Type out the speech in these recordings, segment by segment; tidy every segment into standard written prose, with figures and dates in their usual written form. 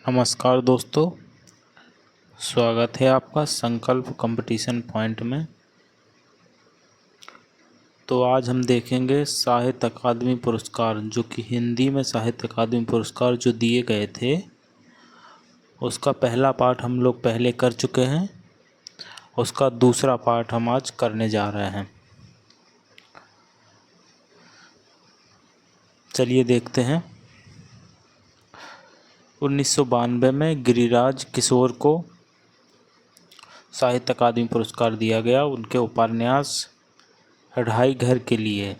नमस्कार दोस्तों, स्वागत है आपका संकल्प कंपटीशन पॉइंट में। तो आज हम देखेंगे साहित्य अकादमी पुरस्कार, जो कि हिंदी में साहित्य अकादमी पुरस्कार जो दिए गए थे उसका पहला पार्ट हम लोग पहले कर चुके हैं। उसका दूसरा पार्ट हम आज करने जा रहे हैं। चलिए देखते हैं। 1992 में गिरिराज किशोर को साहित्य अकादमी पुरस्कार दिया गया उनके उपन्यास ढाई घर के लिए।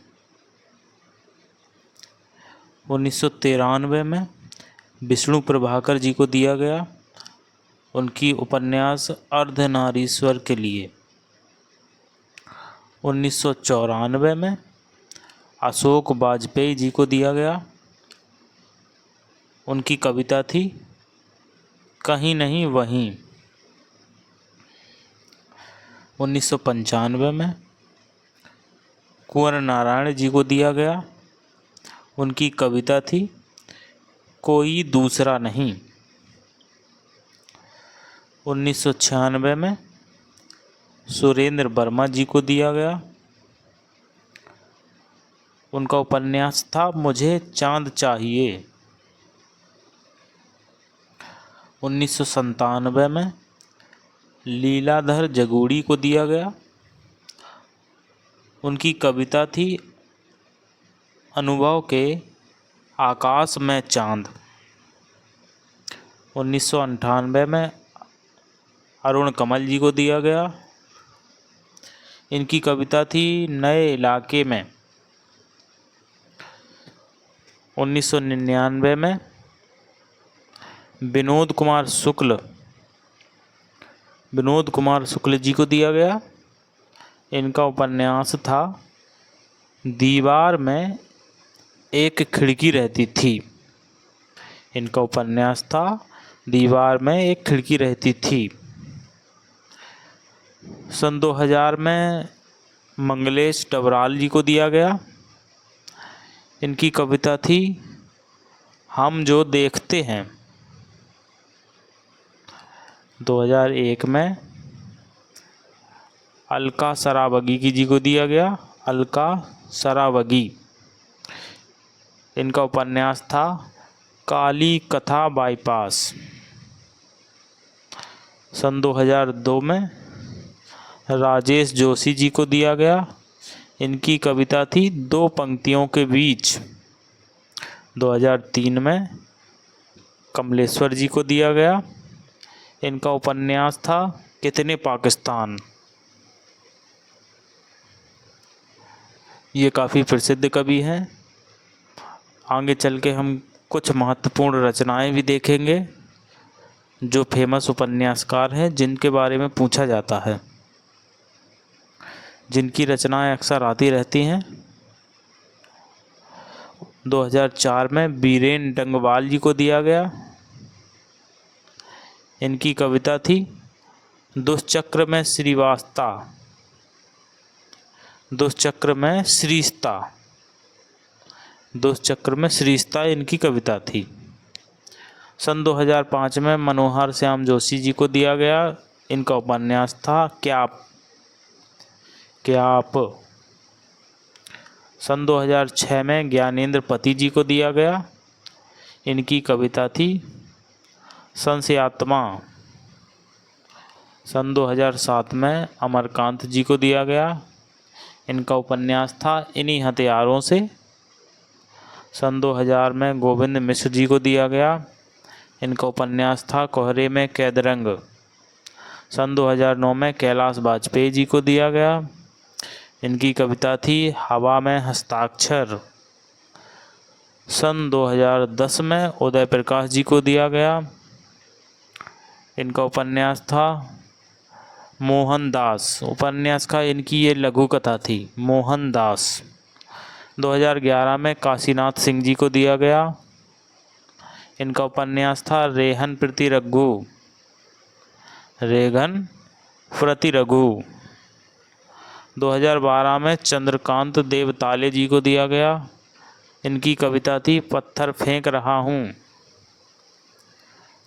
1993 में विष्णु प्रभाकर जी को दिया गया उनकी उपन्यास अर्धनारीश्वर के लिए। 1994 में अशोक वाजपेयी जी को दिया गया, उनकी कविता थी कहीं नहीं वहीं। 1995 में कुंवर नारायण जी को दिया गया, उनकी कविता थी कोई दूसरा नहीं। 1996 में सुरेंद्र वर्मा जी को दिया गया, उनका उपन्यास था मुझे चांद चाहिए। 1997 में लीलाधर जगूड़ी को दिया गया, उनकी कविता थी अनुभव के आकाश में चांद। 1998 में अरुण कमल जी को दिया गया, इनकी कविता थी नए इलाके में। 1999 में विनोद कुमार शुक्ल जी को दिया गया, इनका उपन्यास था दीवार में एक खिड़की रहती थी। इनका उपन्यास था दीवार में एक खिड़की रहती थी। सन 2000 में मंगलेश डबराल जी को दिया गया, इनकी कविता थी हम जो देखते हैं। 2001 में अलका सरावगी जी को दिया गया, अलका सरावगी, इनका उपन्यास था काली कथा बाईपास। सन 2002 में राजेश जोशी जी को दिया गया, इनकी कविता थी दो पंक्तियों के बीच। 2003 में कमलेश्वर जी को दिया गया, इनका उपन्यास था कितने पाकिस्तान। ये काफ़ी प्रसिद्ध कवि हैं। आगे चल के हम कुछ महत्वपूर्ण रचनाएं भी देखेंगे जो फेमस उपन्यासकार हैं, जिनके बारे में पूछा जाता है, जिनकी रचनाएं अक्सर आती रहती हैं। 2004 में बीरेन डंगवाल जी को दिया गया, इनकी कविता थी दुष्चक्र में श्रीवास्ता, दुष्चक्र में श्रीस्ता इनकी कविता थी। सन 2005 में मनोहर श्याम जोशी जी को दिया गया, इनका उपन्यास था क्या आप। सन 2006 में ज्ञानेंद्र पति जी को दिया गया, इनकी कविता थी संशयात्मा। सन 2007 में अमरकांत जी को दिया गया, इनका उपन्यास था इन्हीं हथियारों से। सन 2000 में गोविंद मिश्र जी को दिया गया, इनका उपन्यास था कोहरे में कैदरंग। सन 2009 में कैलाश वाजपेयी जी को दिया गया, इनकी कविता थी हवा में हस्ताक्षर। सन 2010 में उदय प्रकाश जी को दिया गया, इनका उपन्यास था मोहनदास। उपन्यास का इनकी ये लघु कथा थी मोहनदास। 2011 में काशीनाथ सिंह जी को दिया गया, इनका उपन्यास था रेहन प्रति रघु। 2012 में चंद्रकांत देवताले जी को दिया गया, इनकी कविता थी पत्थर फेंक रहा हूँ।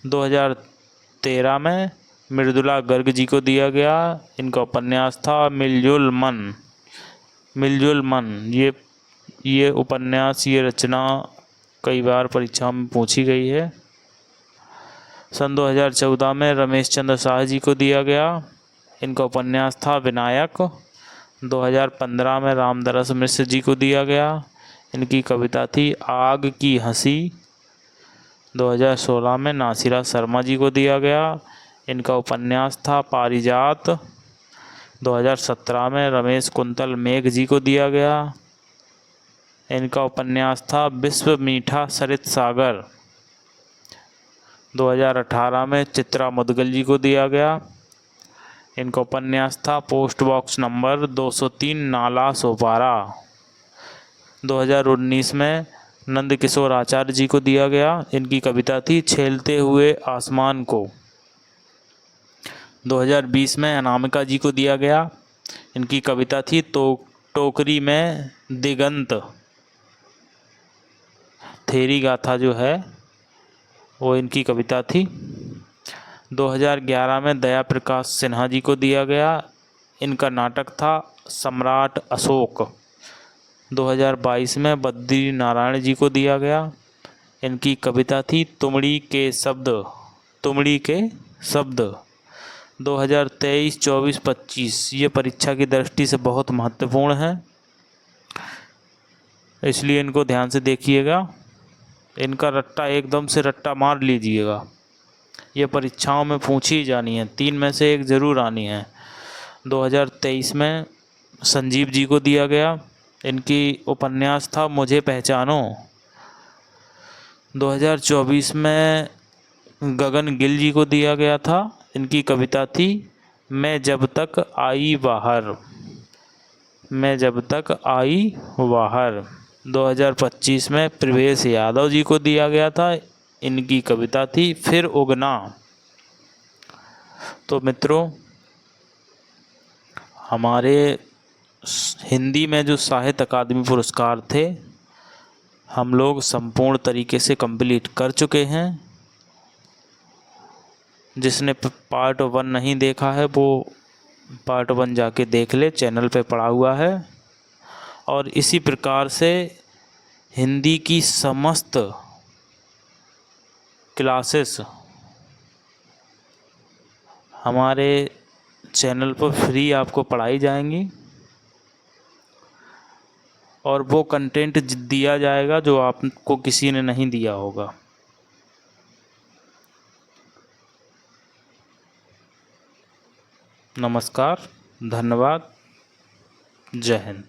2013 में मृदुला गर्ग जी को दिया गया। इनका उपन्यास था मिलजुल मन। मिलजुल मन ये उपन्यास, ये रचना कई बार परीक्षा में पूछी गई है। सन 2014 में रमेश चंद्र शाह जी को दिया गया। इनका उपन्यास था विनायक। 2015 में रामदरस मिश्र जी को दिया गया। इनकी कविता थी आग की हंसी। 2016 में नासिरा शर्मा जी को दिया गया। इनका उपन्यास था पारिजात। 2017 में रमेश कुंतल मेघ जी को दिया गया। इनका उपन्यास था विश्व मीठा सरित सागर। 2018 में चित्रा मुदगल जी को दिया गया। इनका उपन्यास था post box number 203 Nala Sopara. 2019 में नंद किशोर आचार्य जी को दिया गया। इनकी कविता थी छेलते हुए आसमान को। 2020 में अनामिका जी को दिया गया। इनकी कविता थी टोकरी में दिगंत। थेरी गाथा जो है वो इनकी कविता थी। 2011 में दया प्रकाश सिन्हा जी को दिया गया। इनका नाटक था सम्राट अशोक। 2022 में बद्री नारायण जी को दिया गया। इनकी कविता थी तुमड़ी के शब्द। तुमड़ी के शब्द। 2023, 24, 25 ये परीक्षा की दृष्टि से बहुत महत्वपूर्ण है, इसलिए इनको ध्यान से देखिएगा। इनका रट्टा एकदम से रट्टा मार लीजिएगा। ये परीक्षाओं में पूछी जानी है, 3 में से 1 ज़रूर आनी है। 2023 में संजीव जी को दिया गया। इनकी उपन्यास था मुझे पहचानो। 2024 में गगन गिल जी को दिया गया था। इनकी कविता थी मैं जब तक आई बाहर। मैं जब तक आई बाहर। 2025 में प्रवेश यादव जी को दिया गया था। इनकी कविता थी फिर उगना। तो मित्रों, हमारे हिंदी में जो साहित्य अकादमी पुरस्कार थे, हम लोग संपूर्ण तरीके से कंप्लीट कर चुके हैं। जिसने पार्ट 1 नहीं देखा है वो पार्ट 1 जाके देख ले, चैनल पे पड़ा हुआ है। और इसी प्रकार से हिंदी की समस्त क्लासेस हमारे चैनल पर फ्री आपको पढ़ाई जाएंगी और वो कंटेंट दिया जाएगा जो आपको किसी ने नहीं दिया होगा। नमस्कार, धन्यवाद, जय हिंद।